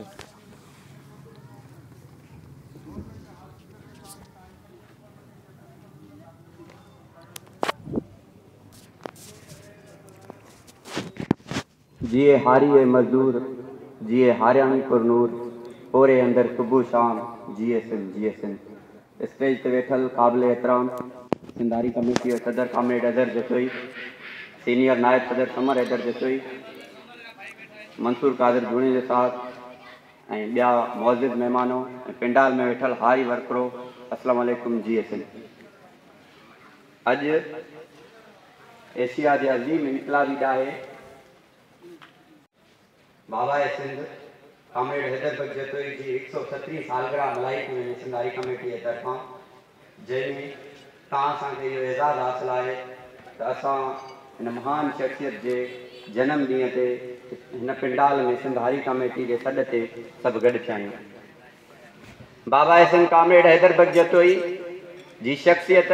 थे। जिए हारिए मजदूर, जिए हारियाणी पुरनूर, ओरे अंदर सुबह शाम, जिए सिंध। स्टेज ते वेठल काबिल एहतराम सिंधारी कमेटी सदर कामरेड हैदर जसोई, सीनियर नायब सदर समर हैदर जसोई, मंसूर कादिर जुणीजे साहब ऐं ॿिया मौज़िज़ महिमानों ऐं पिंडाल में वेठल हारी वर्करो, अस्सलाम वालेकुम। जिए सिंध। अॼु एशिया जे अज़ीम इनकलाबी ॾाहे बाबा सिंध कामरेड हैदर बग जतोई जी 137 सालगिरह मल्हाई थी वञे सिंधारी कमेटी जे तरफ़ां, जंहिंमें तव्हां असांखे इहो एज़ाज़ु हासिलु आहे त असां हिन महान शख़्सियत जे जनम ॾींहं ते हिन पिंडाल में सिंधारी कमेटी जे सॾ ते सभु गॾु थिया आहियूं। बाबा सिंध कामरेड हैदर बग जतोई जी शख़्सियत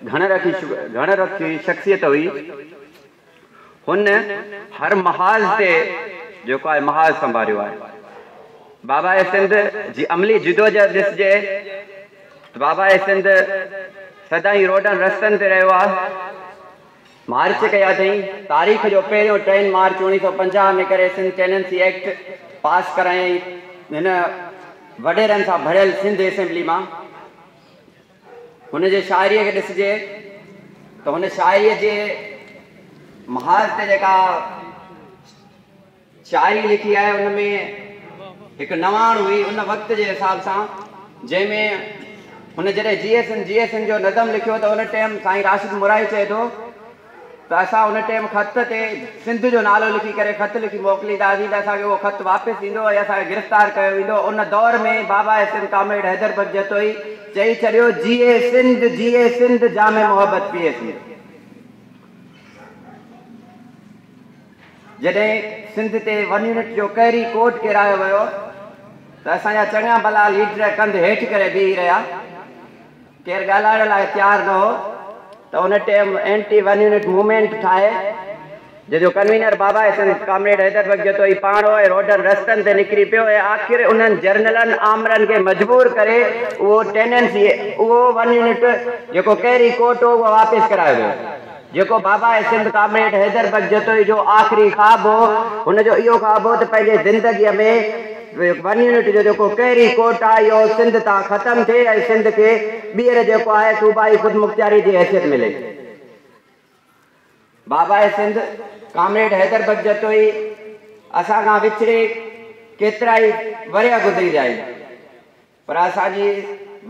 घण रखी शख़्सियत हुई। हुन हर महाज़ ते जेको आहे महाज़ संभालियो आहे। बाबा सिंध जी अमली जिदोजहद ॾिसिजे त बाबा सिंध सदाईं रोडनि रस्तनि ते रहियो आहे। मार्च कया अथई तारीख़ जो पहिरियों 3 मार्च 1950 में करे सिंध टेनेंसी एक्ट पास करायई हिन वॾेरनि सां भरियल सिंध असेंबली मां। हुनजे शाइरीअ खे ॾिसिजे त हुन शाइरीअ जे महाज़ ते जेका शाइरी लिखी आहे उनमें हिकु नवाण हुई उन वक़्त जे हिसाब सां, जंहिंमें हुन जॾहिं जीए सिंध जो नज़म लिखियो त उन टाइम साईं राशिद मुराई चए थो त असां उन टाइम ख़त ते सिंध जो नालो लिखी करे ख़त लिखी मोकिलींदासीं त असांखे उहो ख़त वापसि ईंदो ऐं असांखे गिरफ़्तार कयो वेंदो। उन दौर में बाबा सिंध कामरेड हैदर बग जतोई चई छॾियो, जिए सिंध जामे मोहब्बत पिए सिंध। जॾहिं सिंध ते 1 यूनिट जो कैरी कोट किरायो वियो त असांजा चङा भला लीडर कंध हेठि करे बीही रहिया, केरु ॻाल्हाइण लाइ तयारु न हो। त उन टाइम एंटी 1 यूनिट मूवमेंट ठाहे जंहिंजो कन्वीनर बाबा सिंध कामरेड हैदर बग जतोई पाण हो। रोडनि रस्तनि ते निकिरी पियो ऐं आख़िर उन्हनि जर्नलनि आमरनि खे मजबूर करे उहो टेनेंसी उहो 1 यूनिट जेको कैरी कोट हो उहो वापसि करायो वियो, जेको बाबा सिंध कामरेड हैदर बग जतोई जो आख़िरी ख़्वाब हो। हुनजो इहो ख़्वाब हो त पंहिंजे ज़िंदगीअ में 1 यूनिट जो जेको कैरी कोट आहे इहो सिंध तां ख़तमु थिए ऐं सिंध खे ॿीहर जेको आहे सूबाई ख़ुदमुख़्तियारी जी हैसियत मिले। बाबा सिंध कामरेड हैदर बग जतोई असां खां विछड़े केतिरा ई वरिया गुज़री विया आहिनि, पर असांजी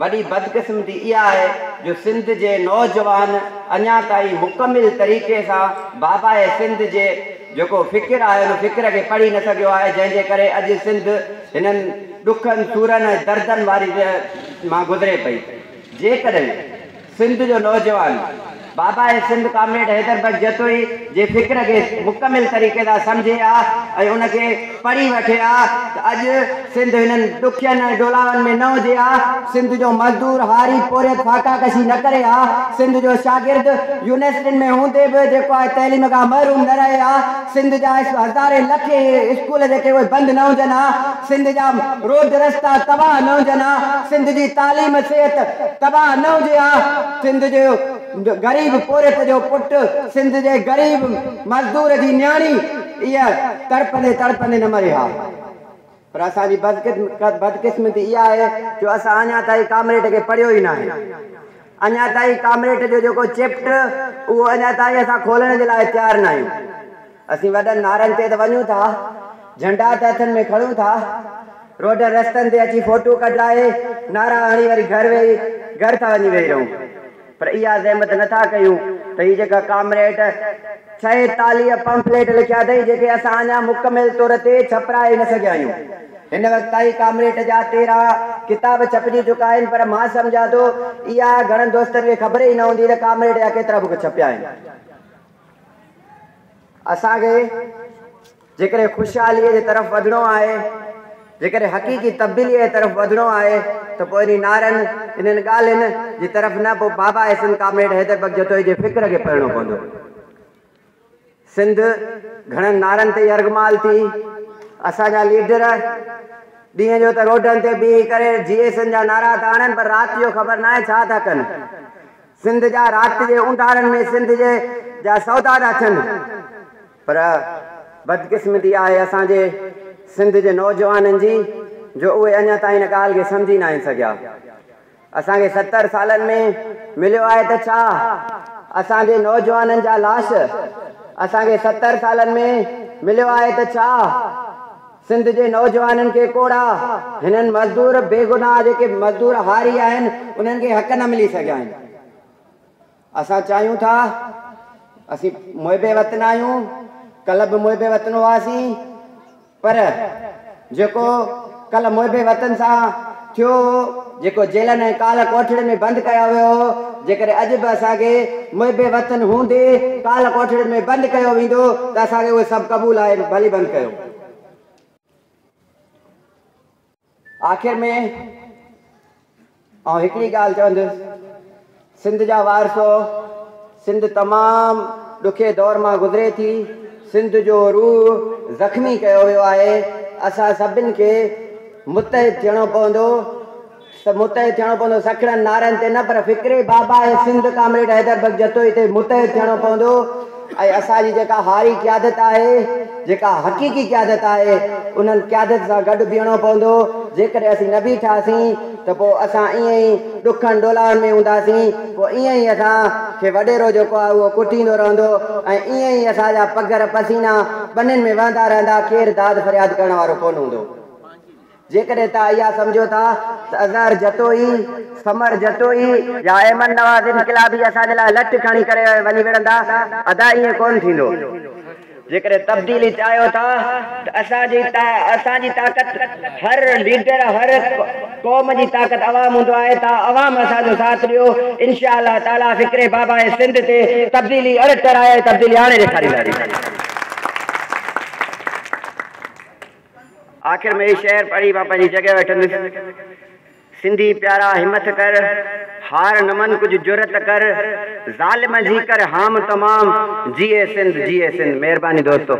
वॾी बदकिस्मती इहा आहे जो सिंध जे नौजवान अञा ताईं मुकमिल तरीक़े सां बाबा सिंध जे जेको फ़िक्र आहे उन फ़िक्र खे पढ़ी न सघियो आहे, जंहिंजे करे अॼु सिंध हिननि ॾुखनि सूरनि ऐं दर्दनि वारी मां गुज़रे पई। जेकॾहिं सिंध जो नौजवान बाबा सिंध कामरेड हैदर बग जतोई जे फ़िक्र खे मुकमिल तरीक़े सां सम्झे ऐं उनखे पढ़ी वठे त अॼु सिंध हिननि ॾुखियनि ऐं डोलावनि में न हुजे सिंध जो मज़दूर हारी पोरियत फाका कशी न करे सिंध जो शागिर्द यूनिवर्सिटियुनि में हूंदे बि जेको आहे तइलीम खां महरूम न रहे सिंध जा हज़ारे लखे स्कूल जेके उहे बंदि न हुजनि सिंध जा रोड रस्ता तबाह न हुजनि सिंध जी तालीम सिहत तबाह न हुजे सिंध जो गरीब पोरियत जो पुटु सिंध जे गरीब मज़दूर जी न्याणी इहा तड़पंदे न मरे पर असांजी बदकिस्मती इहा आहे जो असां अञा ताईं कामरेड खे पढ़ियो ई न आहे। अञा ताईं कामरेड जो जेको चैप्टर उहो अञा ताईं असां खोलण जे लाइ तयारु न आहियूं। असीं वॾनि नारनि ते त वञूं था, झंडा त हथनि में खणूं था, रोड रस्तनि ते अची फोटो कढाए नारा हणी वरी घर था वञी वेही रहूं, पर इहा ज़हमत नथा कयूं त हीअ जेका कामरेड 46 पंपलेट लिखिया अथई जेके असां अञा मुकमिल तौर ते छपराए न सघिया आहियूं। हिन वक़्त ताईं कामरेड जा 13 किताब छपजी चुका आहिनि, पर मां सम्झां थो इहा घणनि दोस्तनि खे ख़बर ई न हूंदी त कामरेड जा केतिरा बुक छपिया आहिनि। असांखे जेकॾहिं ख़ुशहालीअ जे तरफ़ वधिणो आहे, जेकॾहिं हक़ीक़ी तब्दीलीअ जे तरफ़ वधिणो आहे त पोइ इन नारनि इन्हनि ॻाल्हियुनि जी तरफ़ न पोइ बाबा सिंध कामरेड हैदर बग जतोई जे फ़िक्र खे पढ़णो पवंदो। सिंध घणनि नारनि ते यरगमाल थी, असांजा लीडर ॾींहं जो त रोडनि ते बीही करे GSN जा नारा था आणनि, पर राति जो ख़बर न आहे छा था कनि। सिंध जा राति जे उंधारनि में सिंध जे जा सौदा था थियनि। पर बदकिस्मती आहे असांजे सिंध जे नौजवाननि जी, जो उहे अञा ताईं हिन ॻाल्हि खे सम्झी न आहिनि सघिया। असांखे 70 सालनि में मिलियो आहे त छा असांजे नौजवाननि जा लाश, असांखे 70 सालनि में मिलियो आहे त छा सिंध जे नौजवाननि खे कोड़ा हिननि मज़दूर बेगुनाह जेके मज़दूर हारी आहिनि उन्हनि खे हक़ न मिली सघिया आहिनि। असां चाहियूं था, असीं मुहिबे वतन आहियूं, कल्ह बि मुहिबे वतन हुआसीं, पर जेको कल्ह मुहिबे वतन सां थियो, जेको जेलनि ऐं काल कोठड़ियुनि में बंदि कयो वियो, जेकॾहिं अॼु बि असांखे मुहिबे वतन हूंदे काल कोठड़ियुनि में बंदि कयो वेंदो त असांखे उहे सभु क़बूल आहे, भली बंदि कयो। आख़िर में आउं हिकिड़ी ॻाल्हि चवंदुसि, सिंध जा वारसो, सिंध तमामु ॾुखे दौर मां गुज़रे थी, सिंध जो रूह ज़ख़्मी कयो वियो आहे। असां सभिनि खे मुतहिद थियणो पवंदो, मुतहिद थियणो पवंदो सखड़नि नारनि ते न, पर फ़िक्रे बाबा ऐं सिंध कामरेड हैदर बग जतोई ते मुतहिद थियणो पवंदो। ऐं असांजी जेका हारी क़यादत आहे, जेका हक़ीक़ी क़यादत आहे, उन्हनि क़यादत सां गॾु बीहणो पवंदो। जेकॾहिं असीं न बीठासीं त पोइ असां ईअं ई ॾुखनि ॾोलाहनि में हूंदासीं, पोइ ईअं ई असांखे वॾेरो जेको आहे उहो कुटींदो रहंदो, ऐं ईअं ई असांजा पघर पसीना ॿनिनि में वहंदा रहंदा, केरु दाद फरियाद करण वारो कोन हूंदो। जेकॾहिं तव्हां इहा सम्झो था त अज़हर जतोई, समर जतोई या अहमद नवाज़ इनक़िलाबी असांजे लाइ लठ खणी करे वञी विढ़ंदा, अदा ईअं कोन थींदो। जेकॾहिं तब्दीली चाहियो था त असांजी ताक़त, हर लीडर, हर क़ौम जी ताक़त अवाम हूंदो आहे। तव्हां अवाम असांजो साथ ॾियो, इंशा अल्लाह ताला फ़िक्रे बाबा ऐं सिंध ते तब्दीली अड़तर आहे, तब्दीली हाणे ॾेखारींदासीं। आख़िर में शेर पढ़ी मां पंहिंजी जॻह वठंदुसि। सिंधी प्यारा हिम्मत कर, हार न मन कुछ जुरत कर, ज़ालिम जी कर हाम तमाम, जिए सिंध जिए सिंध। महिरबानी दोस्तों।